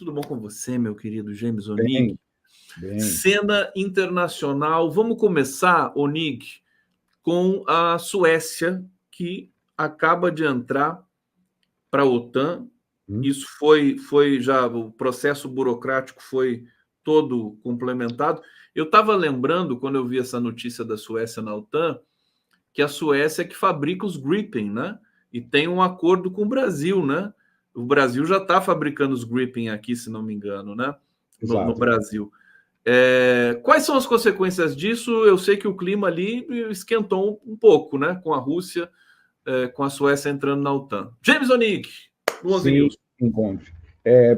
Tudo bom com você, meu querido James Bem, Onig? bem. Cena internacional. Vamos começar, Onig, com a Suécia, que acaba de entrar para a OTAN. Hum, Isso foi já, o processo burocrático foi todo complementado. Eu estava lembrando, quando eu vi essa notícia da Suécia na OTAN, que a Suécia é que fabrica os Gripen, né? E tem um acordo com o Brasil, né? O Brasil já está fabricando os Gripen aqui, se não me engano, né? No exato. Brasil. Quais são as consequências disso? Eu sei que o clima ali esquentou um pouco, né? Com a Rússia, com a Suécia entrando na OTAN. James Onig, no 11 Sim, News. encontre.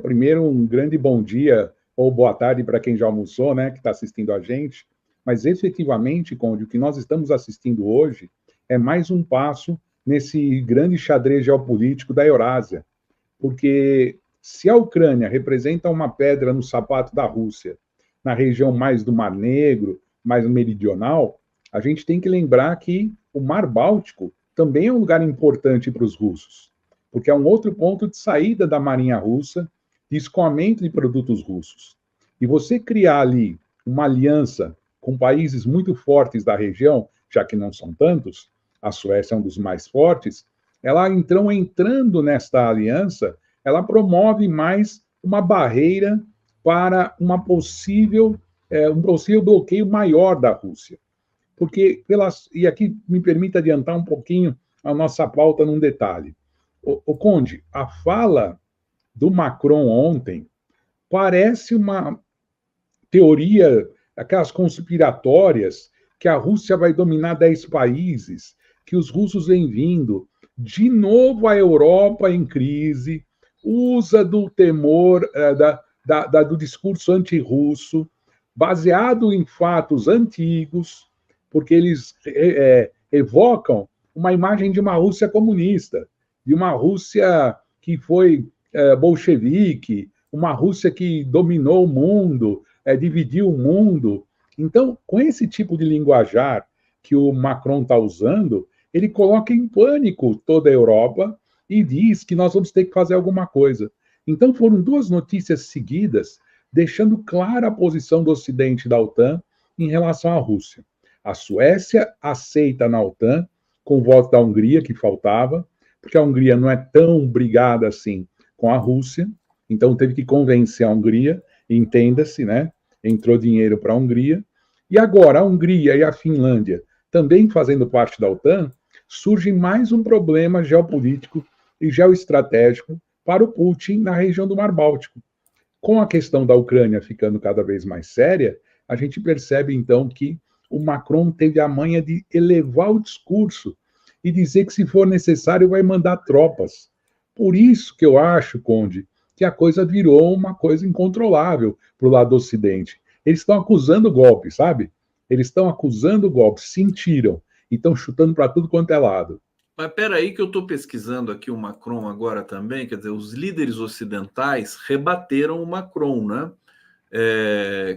Primeiro, um grande bom dia ou boa tarde para quem já almoçou, né, que está assistindo a gente. Mas, efetivamente, Conde, o que nós estamos assistindo hoje é mais um passo nesse grande xadrez geopolítico da Eurásia. Porque se a Ucrânia representa uma pedra no sapato da Rússia, na região mais do Mar Negro, mais meridional, a gente tem que lembrar que o Mar Báltico também é um lugar importante para os russos, porque é um outro ponto de saída da Marinha Russa, de escoamento de produtos russos. E você criar ali uma aliança com países muito fortes da região, já que não são tantos, a Suécia é um dos mais fortes, ela então entrando nesta aliança, ela promove mais uma barreira para um possível bloqueio maior da Rússia. Porque, e aqui me permita adiantar um pouquinho a nossa pauta num detalhe. O Conde, a fala do Macron ontem parece uma teoria, aquelas conspiratórias, que a Rússia vai dominar 10 países, que os russos vêm vindo. De novo a Europa em crise, usa do temor, do discurso antirrusso, baseado em fatos antigos, porque eles evocam uma imagem de uma Rússia comunista, de uma Rússia que foi bolchevique, uma Rússia que dominou o mundo, dividiu o mundo. Então, com esse tipo de linguajar que o Macron está usando, ele coloca em pânico toda a Europa e diz que nós vamos ter que fazer alguma coisa. Então, foram duas notícias seguidas, deixando clara a posição do Ocidente da OTAN em relação à Rússia. A Suécia aceita na OTAN, com o voto da Hungria, que faltava, porque a Hungria não é tão brigada assim com a Rússia, então teve que convencer a Hungria, entenda-se, né? Entrou dinheiro para a Hungria. E agora a Hungria e a Finlândia, também fazendo parte da OTAN, surge mais um problema geopolítico e geoestratégico para o Putin na região do Mar Báltico. Com a questão da Ucrânia ficando cada vez mais séria, a gente percebe então que o Macron teve a manha de elevar o discurso e dizer que, se for necessário, vai mandar tropas. Por isso que eu acho, Conde, que a coisa virou uma coisa incontrolável para o lado do Ocidente. Eles estão acusando golpe, sabe? Eles estão acusando golpe, sentiram, e estão chutando para tudo quanto é lado. Mas espera aí que eu estou pesquisando aqui o Macron agora também, quer dizer, os líderes ocidentais rebateram o Macron, né?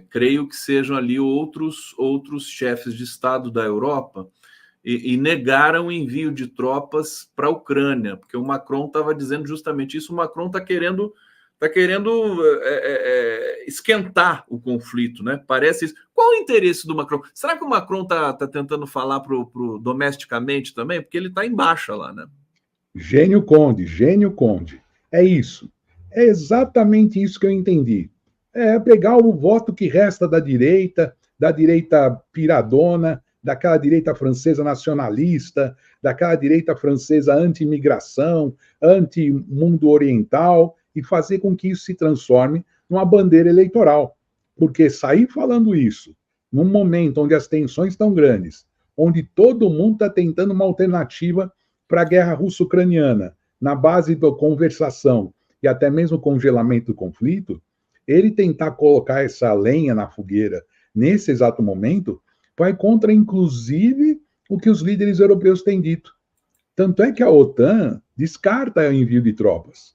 Creio que sejam ali outros chefes de Estado da Europa e negaram o envio de tropas para a Ucrânia, porque o Macron estava dizendo justamente isso. O Macron está querendo esquentar o conflito, né? Parece isso. Qual o interesse do Macron? Será que o Macron está tentando falar pro domesticamente também? Porque ele está em baixa lá, né? Gênio Conde, gênio Conde. É isso. É exatamente isso que eu entendi. É pegar o voto que resta da direita piradona, daquela direita francesa nacionalista, daquela direita francesa anti-imigração, anti-mundo oriental, e fazer com que isso se transforme numa bandeira eleitoral. Porque sair falando isso, num momento onde as tensões estão grandes, onde todo mundo está tentando uma alternativa para a guerra russo-ucraniana, na base da conversação e até mesmo congelamento do conflito, ele tentar colocar essa lenha na fogueira nesse exato momento vai contra, inclusive, o que os líderes europeus têm dito. Tanto é que a OTAN descarta o envio de tropas,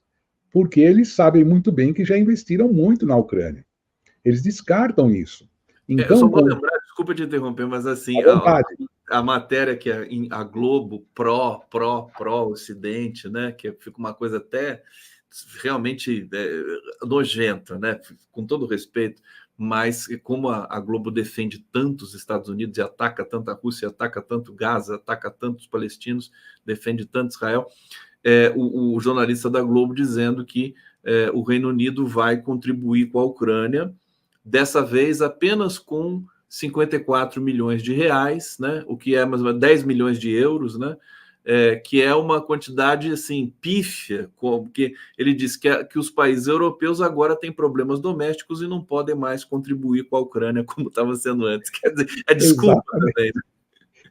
porque eles sabem muito bem que já investiram muito na Ucrânia. Eles descartam isso. Eu só Então, vou lembrar, desculpa te interromper, mas assim, à vontade. a matéria que a Globo pró-Ocidente, né? Que fica uma coisa até realmente nojenta, né? Com todo respeito, mas como a Globo defende tanto os Estados Unidos e ataca tanto a Rússia, ataca tanto Gaza, ataca tanto os palestinos, defende tanto Israel, o jornalista da Globo dizendo que o Reino Unido vai contribuir com a Ucrânia, dessa vez apenas com 54 milhões de reais, né? O que é mais ou menos 10 milhões de euros, né? Que é uma quantidade assim pífia, porque ele diz que os países europeus agora têm problemas domésticos e não podem mais contribuir com a Ucrânia como estava sendo antes. Quer dizer, é desculpa também.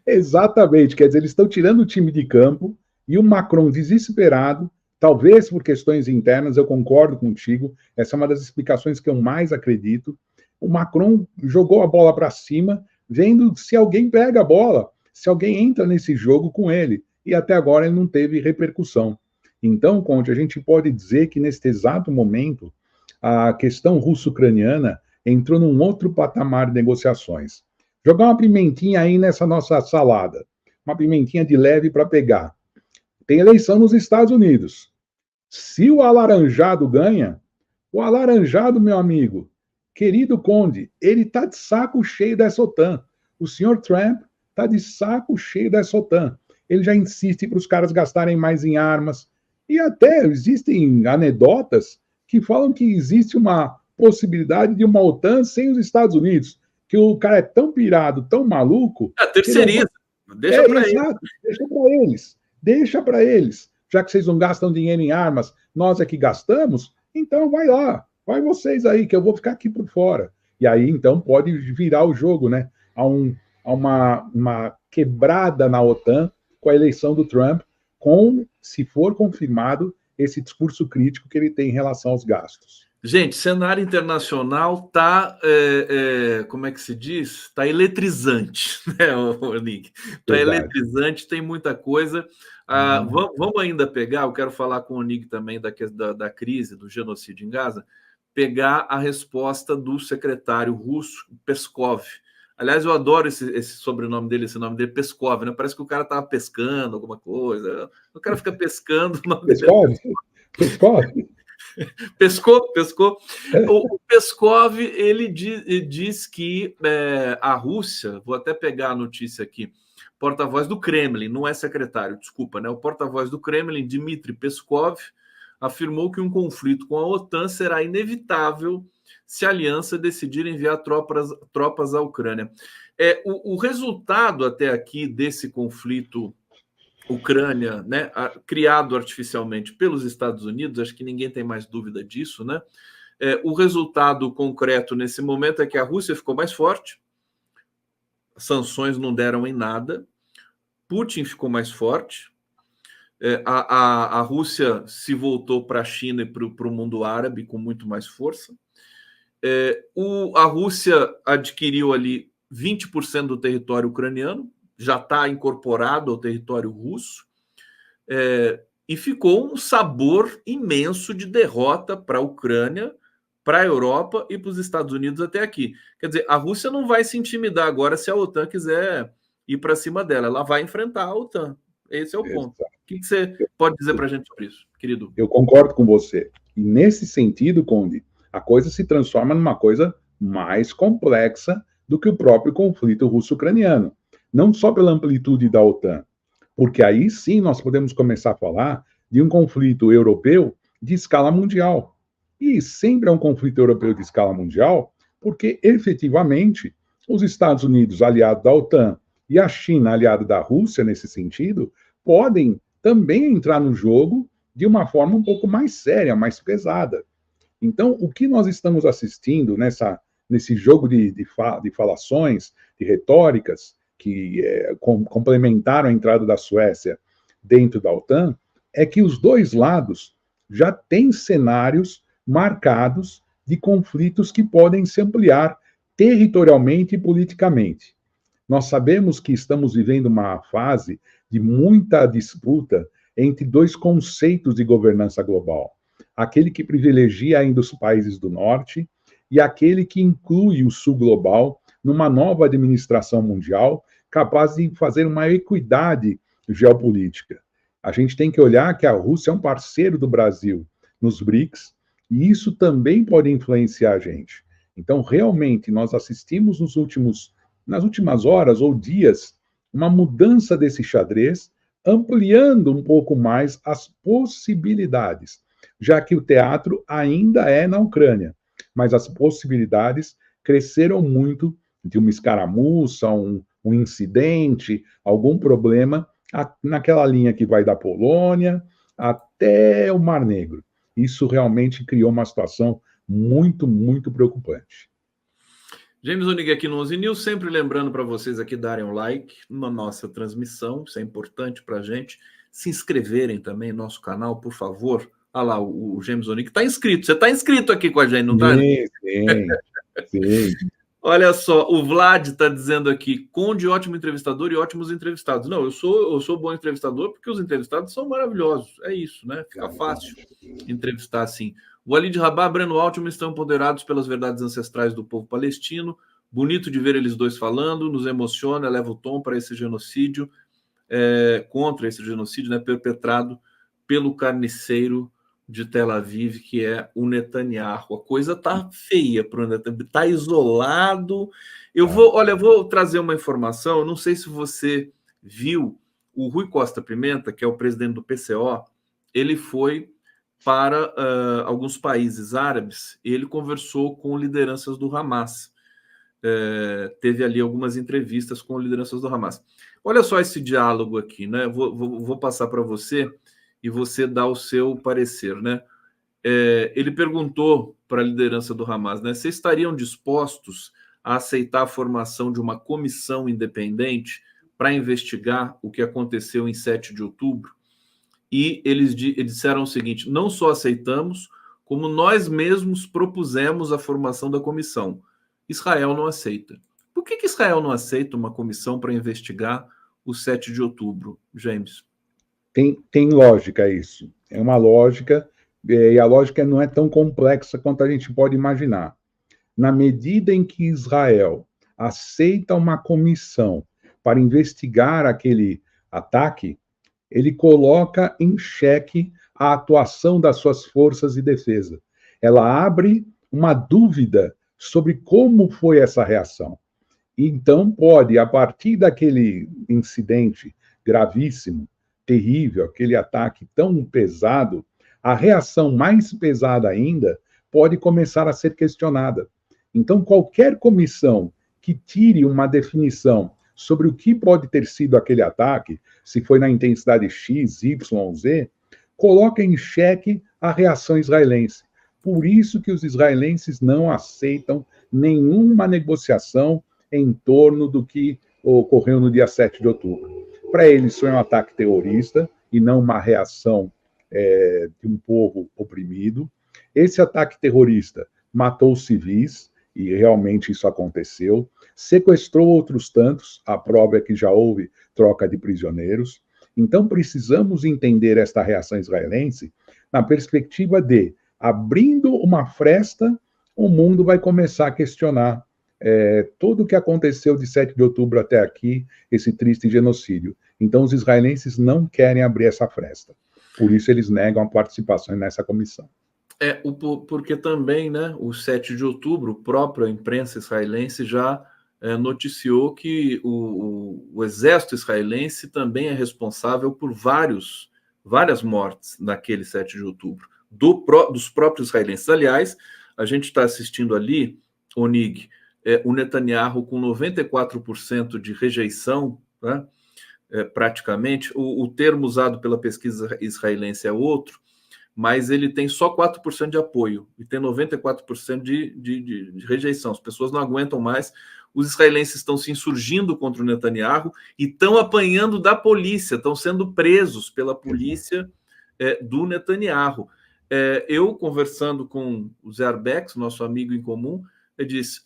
Exatamente, quer dizer, eles estão tirando o time de campo e o Macron desesperado, talvez por questões internas, eu concordo contigo, essa é uma das explicações que eu mais acredito. O Macron jogou a bola para cima, vendo se alguém pega a bola, se alguém entra nesse jogo com ele. E até agora ele não teve repercussão. Então, Conte, a gente pode dizer que neste exato momento a questão russo-ucraniana entrou num outro patamar de negociações. Jogar uma pimentinha aí nessa nossa salada, uma pimentinha de leve para pegar. Tem eleição nos Estados Unidos. Se o alaranjado ganha, o alaranjado, meu amigo, querido Conde, ele está de saco cheio dessa OTAN. O senhor Trump está de saco cheio dessa OTAN. Ele já insiste para os caras gastarem mais em armas. E até existem anedotas que falam que existe uma possibilidade de uma OTAN sem os Estados Unidos, que o cara é tão pirado, tão maluco... Terceiriza. Deixa para eles. Deixa para eles. Deixa para eles. Já que vocês não gastam dinheiro em armas, nós é que gastamos, então vai lá. Vai vocês aí, que eu vou ficar aqui por fora. E aí, então, pode virar o jogo, né? Há uma quebrada na OTAN com a eleição do Trump, se for confirmado, esse discurso crítico que ele tem em relação aos gastos. Gente, cenário internacional está, como é que se diz? Está eletrizante, né, Nick? Está eletrizante, tem muita coisa. Vamos ainda pegar, eu quero falar com o Nick também da crise, do genocídio em Gaza, pegar a resposta do secretário russo, Peskov. Aliás, eu adoro esse sobrenome dele, esse nome dele, Peskov, né? Parece que o cara estava pescando alguma coisa. O cara fica pescando. Peskov? Pescou. O Peskov, ele diz que a Rússia, vou até pegar a notícia aqui, porta-voz do Kremlin, não é secretário, desculpa, né? O porta-voz do Kremlin, Dmitry Peskov, afirmou que um conflito com a OTAN será inevitável se a aliança decidir enviar tropas à Ucrânia. O resultado até aqui desse conflito Ucrânia, né, criado artificialmente pelos Estados Unidos, acho que ninguém tem mais dúvida disso, né? O resultado concreto nesse momento é que a Rússia ficou mais forte, sanções não deram em nada, Putin ficou mais forte, a Rússia se voltou para a China e para o mundo árabe com muito mais força. A Rússia adquiriu ali 20% do território ucraniano, já está incorporado ao território russo, e ficou um sabor imenso de derrota para a Ucrânia, para a Europa e para os Estados Unidos até aqui. Quer dizer, a Rússia não vai se intimidar agora se a OTAN quiser ir para cima dela, ela vai enfrentar a OTAN. Esse é o ponto. O que você pode dizer para a gente sobre isso, querido? Eu concordo com você. E nesse sentido, Conde, a coisa se transforma numa coisa mais complexa do que o próprio conflito russo-ucraniano. Não só pela amplitude da OTAN, porque aí sim nós podemos começar a falar de um conflito europeu de escala mundial. E sempre é um conflito europeu de escala mundial, porque efetivamente os Estados Unidos, aliados da OTAN, e a China, aliada da Rússia nesse sentido, podem também entrar no jogo de uma forma um pouco mais séria, mais pesada. Então, o que nós estamos assistindo nesse jogo de falações, de retóricas, que complementaram a entrada da Suécia dentro da OTAN, é que os dois lados já têm cenários marcados de conflitos que podem se ampliar territorialmente e politicamente. Nós sabemos que estamos vivendo uma fase de muita disputa entre dois conceitos de governança global. Aquele que privilegia ainda os países do norte e aquele que inclui o sul global numa nova administração mundial capaz de fazer uma equidade geopolítica. A gente tem que olhar que a Rússia é um parceiro do Brasil nos BRICS, e isso também pode influenciar a gente. Então, realmente, nós assistimos nas últimas horas ou dias, uma mudança desse xadrez, ampliando um pouco mais as possibilidades, já que o teatro ainda é na Ucrânia, mas as possibilidades cresceram muito de uma escaramuça, um incidente, algum problema naquela linha que vai da Polônia até o Mar Negro. Isso realmente criou uma situação muito, muito preocupante. James Onig aqui no 11 News, sempre lembrando para vocês aqui darem um like na nossa transmissão, isso é importante para a gente, se inscreverem também no nosso canal, por favor. Olha lá, o James Onig está inscrito, você está inscrito aqui com a gente, não está? Sim. Olha só, o Vlad está dizendo aqui, Conde, ótimo entrevistador e ótimos entrevistados. Não, eu sou bom entrevistador porque os entrevistados são maravilhosos. É isso, né? Fica fácil entrevistar assim. O Walid Rabah, Breno Altman estão empoderados pelas verdades ancestrais do povo palestino. Bonito de ver eles dois falando, nos emociona, leva o tom para esse genocídio, contra esse genocídio, né, perpetrado pelo carniceiro de Tel Aviv, que é o Netanyahu. A coisa tá feia para o Netanyahu, tá isolado. Eu vou trazer uma informação, eu não sei se você viu, o Rui Costa Pimenta, que é o presidente do PCO, ele foi para alguns países árabes, e ele conversou com lideranças do Hamas. Teve ali algumas entrevistas com lideranças do Hamas. Olha só esse diálogo aqui, né? Vou passar para você e você dá o seu parecer, né? Ele perguntou para a liderança do Hamas, né? Vocês estariam dispostos a aceitar a formação de uma comissão independente para investigar o que aconteceu em 7 de outubro? E eles disseram o seguinte: não só aceitamos, como nós mesmos propusemos a formação da comissão. Israel não aceita. Por que Israel não aceita uma comissão para investigar o 7 de outubro, James? Tem lógica isso. É uma lógica, e a lógica não é tão complexa quanto a gente pode imaginar. Na medida em que Israel aceita uma comissão para investigar aquele ataque, ele coloca em xeque a atuação das suas forças de defesa. Ela abre uma dúvida sobre como foi essa reação. Então, pode, a partir daquele incidente gravíssimo, terrível, aquele ataque tão pesado, a reação mais pesada ainda pode começar a ser questionada. Então, qualquer comissão que tire uma definição sobre o que pode ter sido aquele ataque, se foi na intensidade X, Y, Z, coloca em xeque a reação israelense. Por isso que os israelenses não aceitam nenhuma negociação em torno do que ocorreu no dia 7 de outubro. Para eles, isso é um ataque terrorista e não uma reação de um povo oprimido. Esse ataque terrorista matou civis, e realmente isso aconteceu, sequestrou outros tantos, a prova é que já houve troca de prisioneiros. Então, precisamos entender esta reação israelense na perspectiva de, abrindo uma fresta, o mundo vai começar a questionar tudo o que aconteceu de 7 de outubro até aqui, esse triste genocídio. Então, os israelenses não querem abrir essa fresta. Por isso, eles negam a participação nessa comissão. Porque também, né, o 7 de outubro, a própria imprensa israelense já noticiou que o exército israelense também é responsável por várias mortes naquele 7 de outubro, dos próprios israelenses. Aliás, a gente está assistindo ali, Onig, o Netanyahu com 94% de rejeição, né, praticamente. O termo usado pela pesquisa israelense é outro, mas ele tem só 4% de apoio e tem 94% de rejeição. As pessoas não aguentam mais. Os israelenses estão se insurgindo contra o Netanyahu e estão apanhando da polícia, estão sendo presos pela polícia do Netanyahu. Eu, conversando com o Zé Arbex, nosso amigo em comum, ele disse,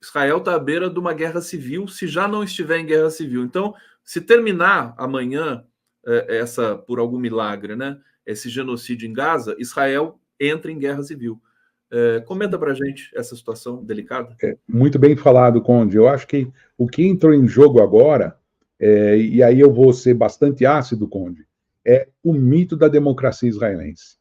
Israel está à beira de uma guerra civil, se já não estiver em guerra civil. Então, se terminar amanhã, por algum milagre, né, esse genocídio em Gaza, Israel entra em guerra civil. Comenta para a gente essa situação delicada. Muito bem falado, Conde. Eu acho que o que entrou em jogo agora, e aí eu vou ser bastante ácido, Conde, é o mito da democracia israelense.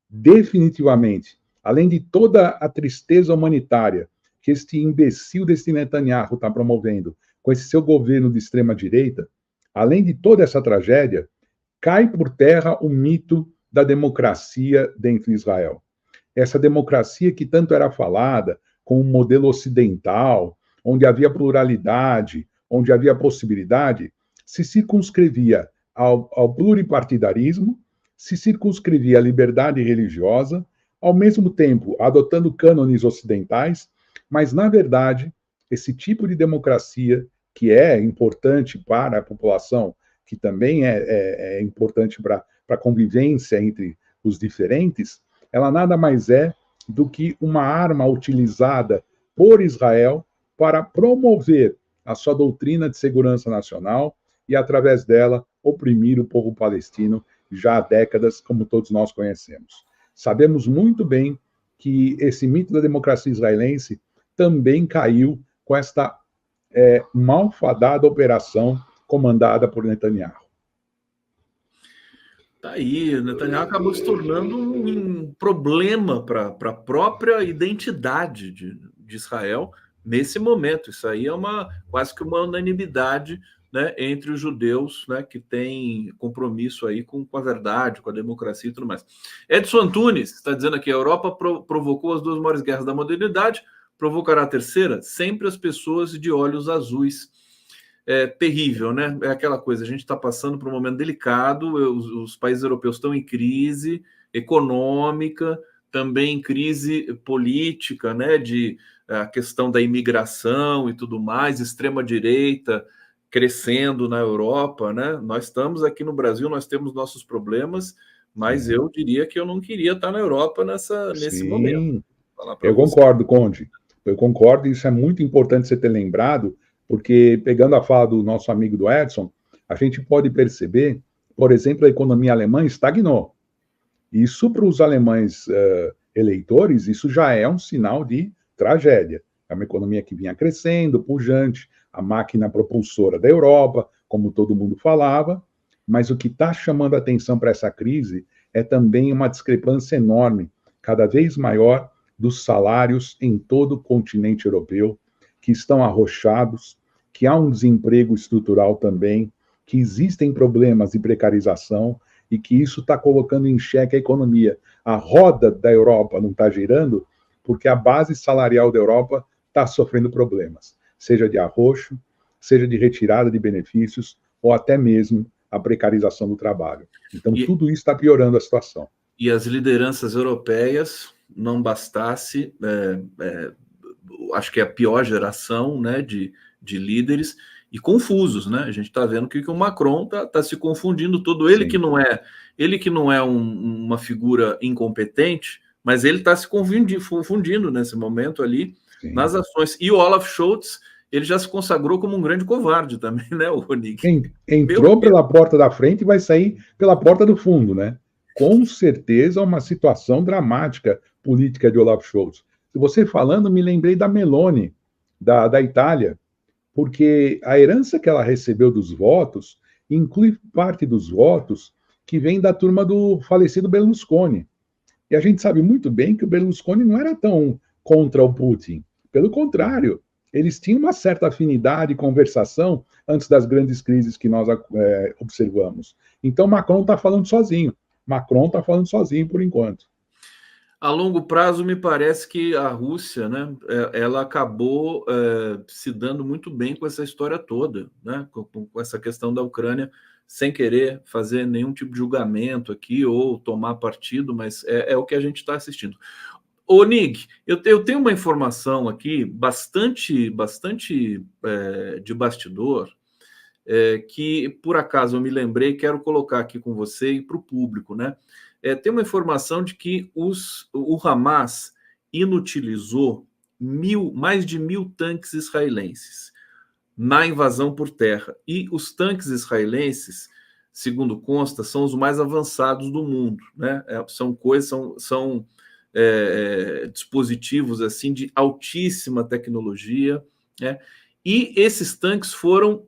definitivamente, além de toda a tristeza humanitária que este imbecil desse Netanyahu está promovendo com esse seu governo de extrema-direita, além de toda essa tragédia, cai por terra o mito da democracia dentro de Israel. Essa democracia que tanto era falada com um modelo ocidental, onde havia pluralidade, onde havia possibilidade, se circunscrevia ao pluripartidarismo, se circunscrevia à liberdade religiosa, ao mesmo tempo adotando cânones ocidentais, mas, na verdade, esse tipo de democracia, que é importante para a população, que também é importante para a convivência entre os diferentes, ela nada mais é do que uma arma utilizada por Israel para promover a sua doutrina de segurança nacional e, através dela, oprimir o povo palestino já há décadas, como todos nós conhecemos. Sabemos muito bem que esse mito da democracia israelense também caiu com esta malfadada operação comandada por Netanyahu. Tá aí, o Netanyahu acabou se tornando um problema para a própria identidade de Israel nesse momento. Isso aí é quase que uma unanimidade, né, entre os judeus, né, que têm compromisso aí com a verdade, com a democracia e tudo mais. Edson Antunes está dizendo aqui: a Europa provocou as duas maiores guerras da modernidade, provocará a terceira? Sempre as pessoas de olhos azuis. É terrível, né? É aquela coisa, a gente está passando por um momento delicado, os países europeus estão em crise econômica, também em crise política, né? A questão da imigração e tudo mais, extrema-direita crescendo na Europa, né? Nós estamos aqui no Brasil, nós temos nossos problemas, mas eu diria que eu não queria estar na Europa nesse momento. Eu concordo, Conde. Eu concordo, e isso é muito importante você ter lembrado, porque, pegando a fala do nosso amigo do Edson, a gente pode perceber, por exemplo, a economia alemã estagnou. Isso, para os alemães eleitores, isso já é um sinal de tragédia. É uma economia que vinha crescendo, pujante, a máquina propulsora da Europa, como todo mundo falava, mas o que está chamando a atenção para essa crise é também uma discrepância enorme, cada vez maior, dos salários em todo o continente europeu, que estão arrochados, que há um desemprego estrutural também, que existem problemas de precarização e que isso está colocando em xeque a economia. A roda da Europa não está girando porque a base salarial da Europa está sofrendo problemas, seja de arroxo, seja de retirada de benefícios ou até mesmo a precarização do trabalho. Então, tudo isso está piorando a situação. E as lideranças europeias, não bastasse... acho que é a pior geração, né, de líderes, e confusos, né? A gente está vendo que o Macron está se confundindo todo. Ele que não é uma figura incompetente, mas ele está se confundindo nesse momento ali. Sim. Nas ações. E o Olaf Scholz, ele já se consagrou como um grande covarde também, né, o Nick? Entrou pela porta da frente e vai sair pela porta do fundo, né? Com certeza uma situação dramática política de Olaf Scholz. Você falando, me lembrei da Meloni, da Itália, porque a herança que ela recebeu dos votos inclui parte dos votos que vem da turma do falecido Berlusconi. E a gente sabe muito bem que o Berlusconi não era tão contra o Putin. Pelo contrário, eles tinham uma certa afinidade e conversação antes das grandes crises que nós observamos. Então, Macron está falando sozinho. Macron está falando sozinho por enquanto. A longo prazo, me parece que a Rússia, né, ela acabou se dando muito bem com essa história toda, né, com essa questão da Ucrânia, sem querer fazer nenhum tipo de julgamento aqui ou tomar partido, mas é o que a gente está assistindo. Ô, Nig, eu tenho uma informação aqui bastante de bastidor, que por acaso eu me lembrei, quero colocar aqui com você e para o público, né? Tem uma informação de que o Hamas inutilizou mais de 1.000 tanques israelenses na invasão por terra. E os tanques israelenses, segundo consta, são os mais avançados do mundo, né? São dispositivos assim de altíssima tecnologia, né? E esses tanques foram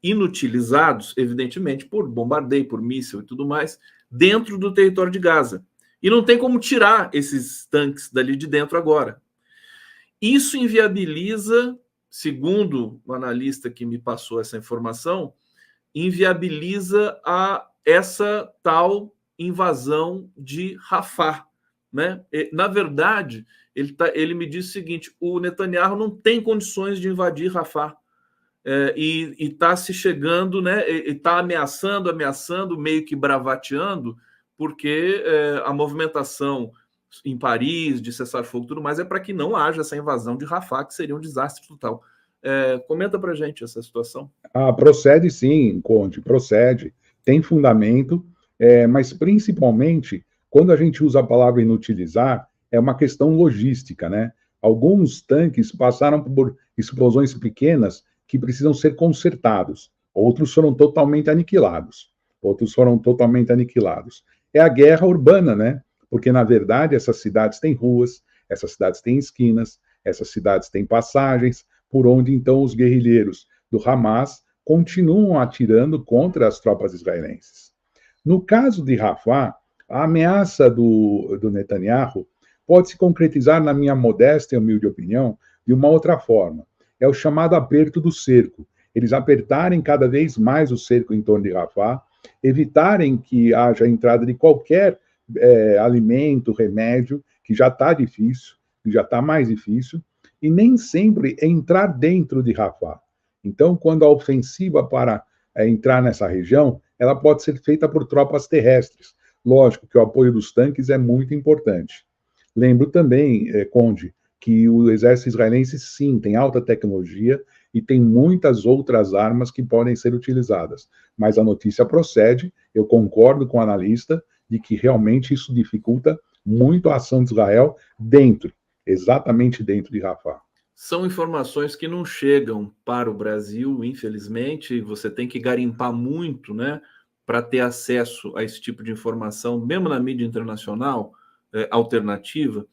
inutilizados, evidentemente, por bombardeio, por míssil e tudo mais, dentro do território de Gaza. E não tem como tirar esses tanques dali de dentro agora. Isso inviabiliza, segundo o analista que me passou essa informação, inviabiliza essa tal invasão de Rafah, né? Na verdade, ele me disse o seguinte: o Netanyahu não tem condições de invadir Rafah. E está se chegando, né? Está ameaçando, meio que bravateando, porque a movimentação em Paris de cessar-fogo e tudo mais é para que não haja essa invasão de Rafah, que seria um desastre total. Comenta para a gente essa situação. Procede sim, Conde, procede. Tem fundamento, mas principalmente quando a gente usa a palavra inutilizar, é uma questão logística, né? Alguns tanques passaram por explosões pequenas que precisam ser consertados. Outros foram totalmente aniquilados. É a guerra urbana, né? Porque, na verdade, essas cidades têm ruas, essas cidades têm esquinas, essas cidades têm passagens, por onde, então, os guerrilheiros do Hamas continuam atirando contra as tropas israelenses. No caso de Rafah, a ameaça do Netanyahu pode se concretizar, na minha modesta e humilde opinião, de uma outra forma. É o chamado aperto do cerco. Eles apertarem cada vez mais o cerco em torno de Rafah, evitarem que haja entrada de qualquer alimento, remédio, que já está difícil, que já está mais difícil, e nem sempre entrar dentro de Rafah. Então, quando a ofensiva para entrar nessa região, ela pode ser feita por tropas terrestres. Lógico que o apoio dos tanques é muito importante. Lembro também, Conde, que o exército israelense, sim, tem alta tecnologia e tem muitas outras armas que podem ser utilizadas. Mas a notícia procede, eu concordo com o analista, de que realmente isso dificulta muito a ação de Israel exatamente dentro de Rafah. São informações que não chegam para o Brasil, infelizmente. Você tem que garimpar muito, né, para ter acesso a esse tipo de informação, mesmo na mídia internacional alternativa,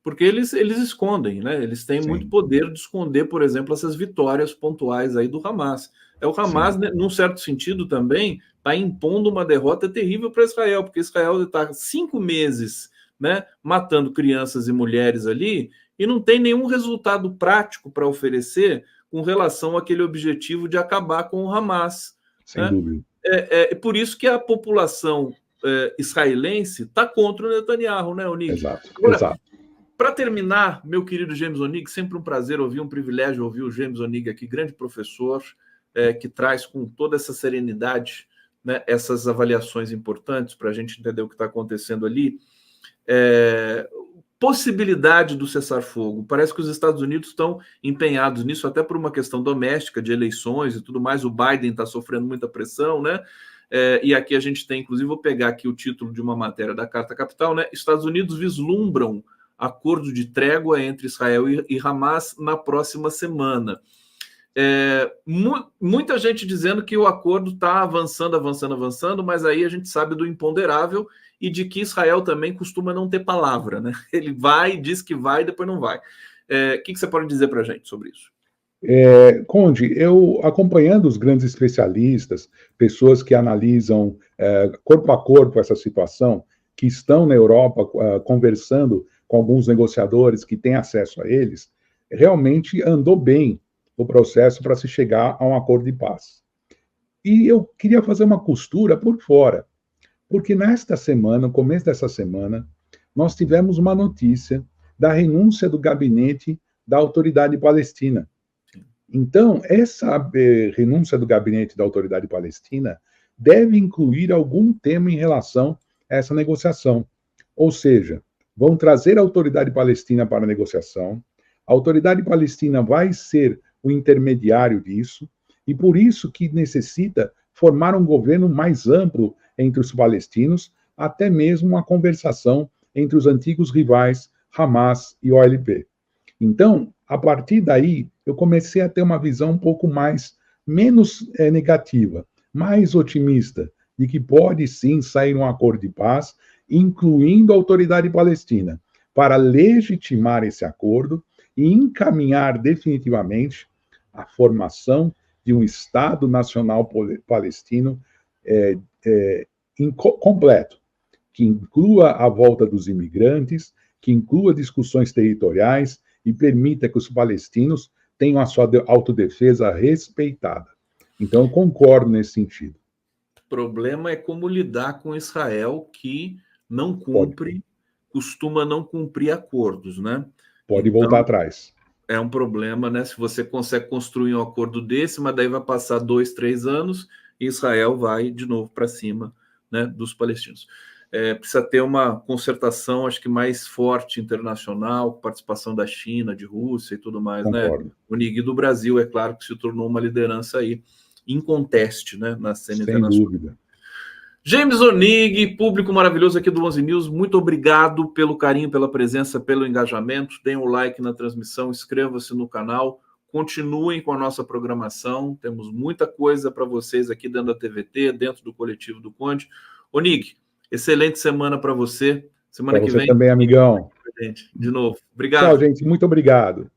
porque eles escondem, né? Eles têm Sim. muito poder de esconder, por exemplo, essas vitórias pontuais aí do Hamas. O Hamas, né, num certo sentido também, está impondo uma derrota terrível para Israel, porque Israel está 5 meses, né, matando crianças e mulheres ali, e não tem nenhum resultado prático para oferecer com relação àquele objetivo de acabar com o Hamas. Sem dúvida. Por isso que a população israelense está contra o Netanyahu, né, Onig? Exato. Exato. Para terminar, meu querido James Onig, sempre um prazer ouvir, um privilégio ouvir o James Onig aqui, grande professor, que traz com toda essa serenidade, né, essas avaliações importantes para a gente entender o que está acontecendo ali. Possibilidade do cessar-fogo. Parece que os Estados Unidos estão empenhados nisso, até por uma questão doméstica, de eleições e tudo mais. O Biden está sofrendo muita pressão, né? E aqui a gente tem, inclusive, vou pegar aqui o título de uma matéria da Carta Capital, né? Estados Unidos vislumbram acordo de trégua entre Israel e Hamas na próxima semana. Muita gente dizendo que o acordo está avançando, mas aí a gente sabe do imponderável e de que Israel também costuma não ter palavra, né? Ele vai, diz que vai, depois não vai. O que você pode dizer para a gente sobre isso? Conde, eu acompanhando os grandes especialistas, pessoas que analisam corpo a corpo essa situação, que estão na Europa conversando com alguns negociadores que têm acesso a eles, realmente andou bem o processo para se chegar a um acordo de paz. E eu queria fazer uma costura por fora, porque nesta semana, no começo dessa semana, nós tivemos uma notícia da renúncia do gabinete da Autoridade Palestina. Então, essa renúncia do gabinete da Autoridade Palestina deve incluir algum tema em relação a essa negociação. Ou seja, vão trazer a Autoridade Palestina para a negociação, a Autoridade Palestina vai ser o intermediário disso, e por isso que necessita formar um governo mais amplo entre os palestinos, até mesmo uma conversação entre os antigos rivais Hamas e OLP. Então, a partir daí, eu comecei a ter uma visão um pouco menos negativa, mais otimista, de que pode sim sair um acordo de paz, incluindo a Autoridade Palestina, para legitimar esse acordo e encaminhar definitivamente a formação de um Estado Nacional Palestino completo, que inclua a volta dos imigrantes, que inclua discussões territoriais e permita que os palestinos tenham a sua autodefesa respeitada. Então, eu concordo nesse sentido. O problema é como lidar com Israel, que não cumpre, costuma não cumprir acordos, né? Pode então, voltar atrás. É um problema, né? Se você consegue construir um acordo desse, mas daí vai passar 2, 3 anos e Israel vai de novo para cima, né, dos palestinos. Precisa ter uma concertação, acho que mais forte internacional, com participação da China, de Rússia e tudo mais, Concordo. né? O NIG do Brasil, é claro, que se tornou uma liderança aí inconteste, né, na cena internacional. Sem dúvida. James Onig, público maravilhoso aqui do 11 News, muito obrigado pelo carinho, pela presença, pelo engajamento. Deem um like na transmissão, inscrevam-se no canal, continuem com a nossa programação. Temos muita coisa para vocês aqui dentro da TVT, dentro do Coletivo do Conde. Onig, excelente semana para você. Semana que vem. Você também, amigão. De novo. Obrigado. Tchau, gente. Muito obrigado.